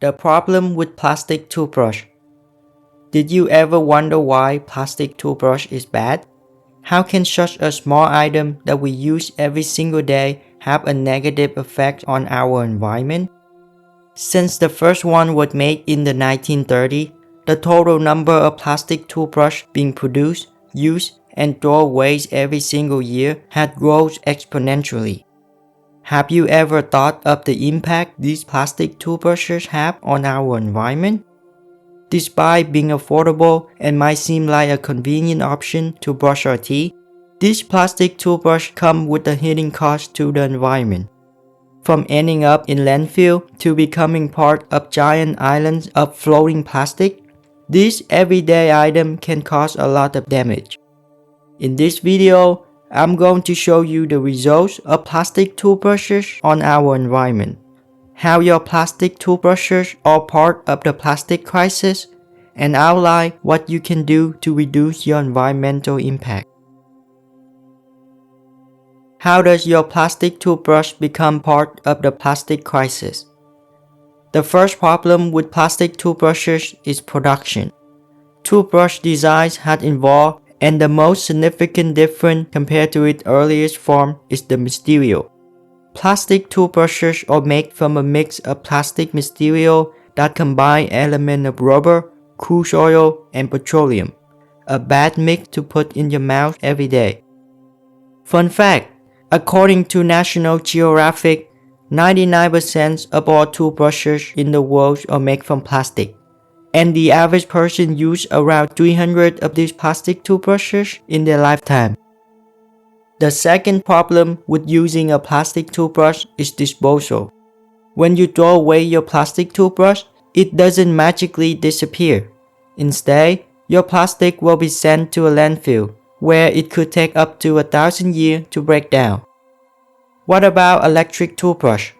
The problem with plastic toothbrush. Did you ever wonder why plastic toothbrush is bad? How can such a small item that we use every single day have a negative effect on our environment? Since the first one was made in the 1930s, the total number of plastic toothbrush being produced, used, and thrown away every single year had grown exponentially. Have you ever thought of the impact these plastic toothbrushes have on our environment? Despite being affordable and might seem like a convenient option to brush our teeth, these plastic toothbrushes come with a hidden cost to the environment. From ending up in landfill to becoming part of giant islands of floating plastic, this everyday item can cause a lot of damage. In this video, I'm going to show you the results of plastic toothbrushes on our environment, how your plastic toothbrushes are part of the plastic crisis, and outline what you can do to reduce your environmental impact. How does your plastic toothbrush become part of the plastic crisis? The first problem with plastic toothbrushes is production. Toothbrush designs had evolved, and the most significant difference compared to its earliest form is the material. Plastic toothbrushes are made from a mix of plastic material that combine elements of rubber, crude oil, and petroleum. A bad mix to put in your mouth every day. Fun fact, according to National Geographic, 99% of all toothbrushes in the world are made from plastic, and the average person uses around 300 of these plastic toothbrushes in their lifetime. The second problem with using a plastic toothbrush is disposal. When you throw away your plastic toothbrush, it doesn't magically disappear. Instead, your plastic will be sent to a landfill, where it could take up to 1,000 years to break down. What about electric toothbrush?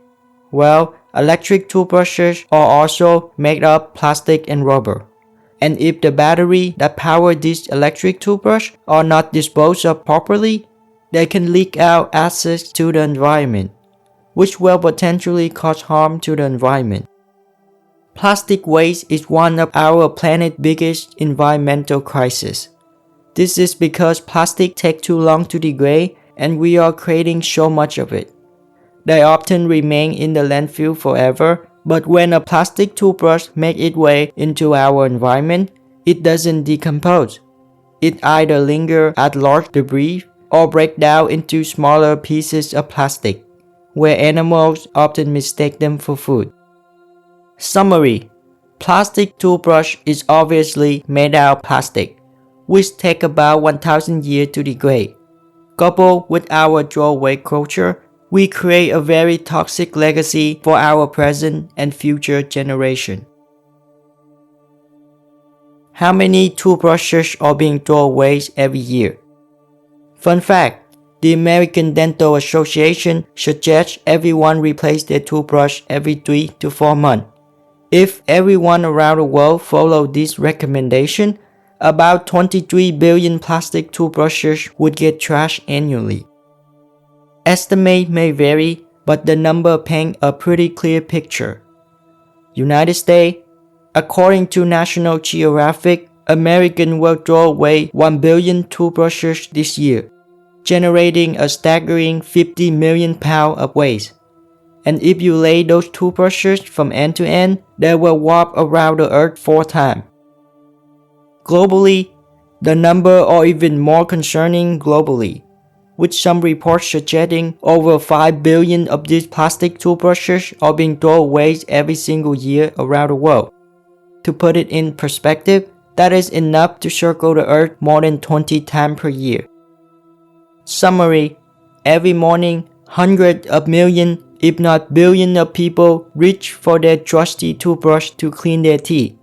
Well, electric toothbrushes are also made of plastic and rubber. And if the battery that power this electric toothbrush are not disposed of properly, they can leak out acids to the environment, which will potentially cause harm to the environment. Plastic waste is one of our planet's biggest environmental crises. This is because plastic takes too long to degrade and we are creating so much of it. They often remain in the landfill forever, but when a plastic toothbrush makes its way into our environment, it doesn't decompose. It either lingers as large debris or breaks down into smaller pieces of plastic, where animals often mistake them for food. Summary: plastic toothbrush is obviously made out of plastic, which take about 1,000 years to degrade. Coupled with our throwaway culture, we create a very toxic legacy for our present and future generation. How many toothbrushes are being thrown away every year? Fun fact, the American Dental Association suggests everyone replace their toothbrush every 3 to 4 months. If everyone around the world followed this recommendation, about 23 billion plastic toothbrushes would get trashed annually. Estimates may vary, but the number paints a pretty clear picture. United States, according to National Geographic, Americans will throw away 1 billion toothbrushes this year, generating a staggering 50 million pounds of waste. And if you lay those toothbrushes from end to end, they will warp around the earth 4 times. Globally, the number are even more concerning globally, with some reports suggesting over 5 billion of these plastic toothbrushes are being thrown away every single year around the world. To put it in perspective, that is enough to circle the earth more than 20 times per year. Summary: every morning, hundreds of millions, if not billions of people reach for their trusty toothbrush to clean their teeth.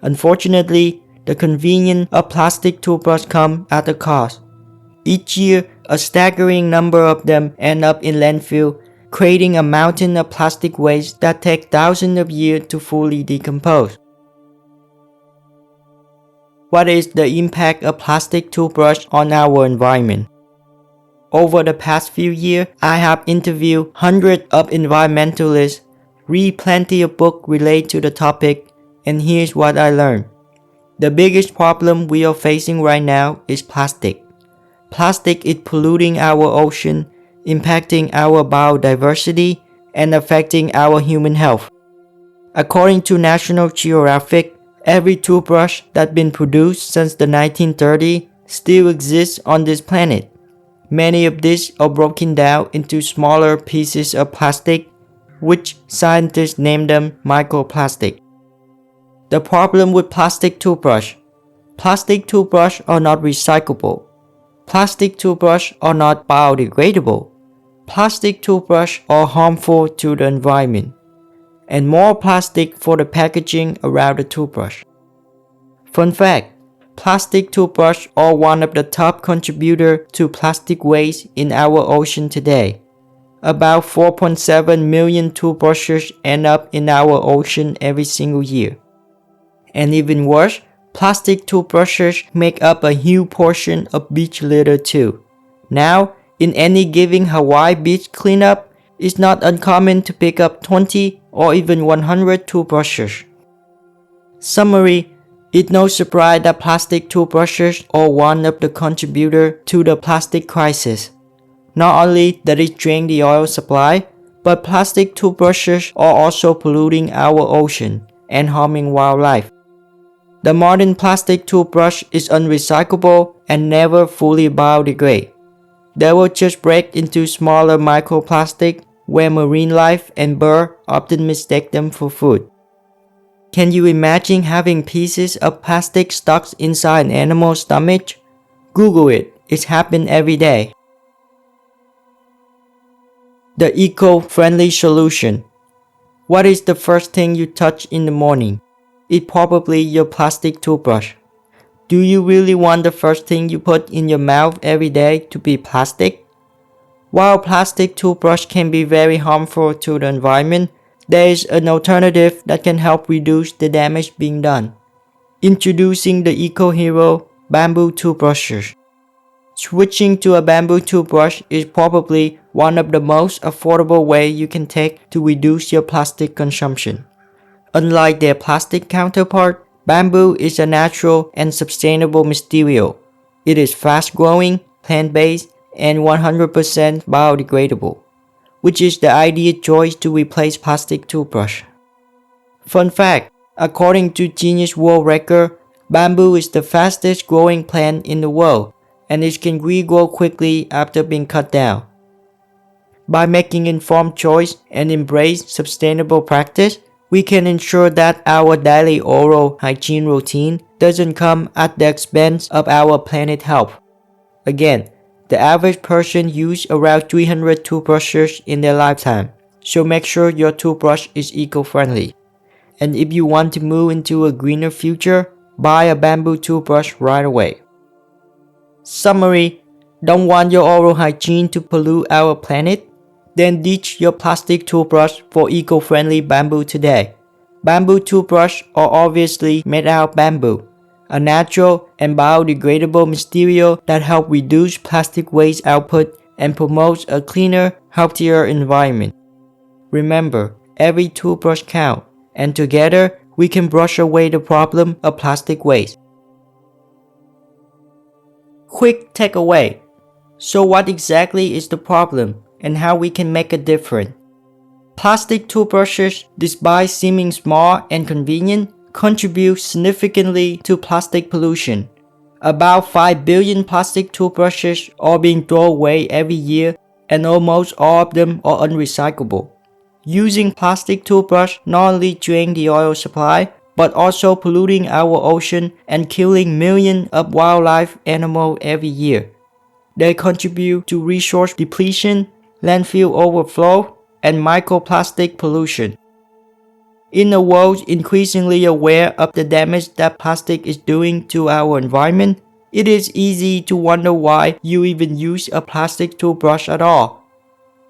Unfortunately, the convenience of plastic toothbrush comes at a cost. Each year, a staggering number of them end up in landfill, creating a mountain of plastic waste that takes thousands of years to fully decompose. What is the impact of plastic toothbrush on our environment? Over the past few years, I have interviewed hundreds of environmentalists, read plenty of books related to the topic, and here's what I learned. The biggest problem we are facing right now is plastic. Plastic is polluting our ocean, impacting our biodiversity, and affecting our human health. According to National Geographic, every toothbrush that's been produced since the 1930s still exists on this planet. Many of these are broken down into smaller pieces of plastic, which scientists name them microplastic. The problem with plastic toothbrush. Plastic toothbrush are not recyclable. Plastic toothbrush are not biodegradable. Plastic toothbrush are harmful to the environment. And more plastic for the packaging around the toothbrush. Fun fact, plastic toothbrush are one of the top contributors to plastic waste in our ocean today. About 4.7 million toothbrushes end up in our ocean every single year. And even worse, plastic toothbrushes make up a huge portion of beach litter too. Now, in any given Hawaii beach cleanup, it's not uncommon to pick up 20 or even 100 toothbrushes. Summary, it's no surprise that plastic toothbrushes are one of the contributors to the plastic crisis. Not only does it drain the oil supply, but plastic toothbrushes are also polluting our ocean and harming wildlife. The modern plastic toothbrush is unrecyclable and never fully biodegrade. They will just break into smaller microplastic where marine life and birds often mistake them for food. Can you imagine having pieces of plastic stuck inside an animal's stomach? Google it, it's happened every day. The eco-friendly solution. What is the first thing you touch in the morning? It's probably your plastic toothbrush. Do you really want the first thing you put in your mouth every day to be plastic? While plastic toothbrush can be very harmful to the environment, there is an alternative that can help reduce the damage being done. Introducing the eco-hero bamboo toothbrushes. Switching to a bamboo toothbrush is probably one of the most affordable ways you can take to reduce your plastic consumption. Unlike their plastic counterpart, bamboo is a natural and sustainable material. It is fast-growing, plant-based, and 100% biodegradable, which is the ideal choice to replace plastic toothbrush. Fun fact, according to Guinness World Record, bamboo is the fastest growing plant in the world, and it can regrow quickly after being cut down. By making informed choice and embrace sustainable practice, we can ensure that our daily oral hygiene routine doesn't come at the expense of our planet health. Again, the average person uses around 300 toothbrushes in their lifetime, so make sure your toothbrush is eco-friendly. And if you want to move into a greener future, buy a bamboo toothbrush right away. Summary, don't want your oral hygiene to pollute our planet? Then ditch your plastic toothbrush for eco-friendly bamboo today. Bamboo toothbrushes are obviously made out of bamboo, a natural and biodegradable material that helps reduce plastic waste output and promotes a cleaner, healthier environment. Remember, every toothbrush counts, and together we can brush away the problem of plastic waste. Quick takeaway. So what exactly is the problem and how we can make a difference? Plastic toothbrushes, despite seeming small and convenient, contribute significantly to plastic pollution. About 5 billion plastic toothbrushes are being thrown away every year, and almost all of them are unrecyclable. Using plastic toothbrush not only drains the oil supply, but also polluting our ocean and killing millions of wildlife animals every year. They contribute to resource depletion, landfill overflow, and microplastic pollution. In a world increasingly aware of the damage that plastic is doing to our environment, it is easy to wonder why you even use a plastic toothbrush at all.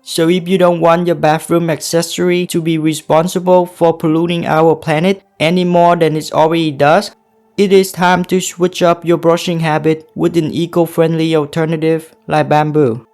So if you don't want your bathroom accessory to be responsible for polluting our planet any more than it already does, it is time to switch up your brushing habit with an eco-friendly alternative like bamboo.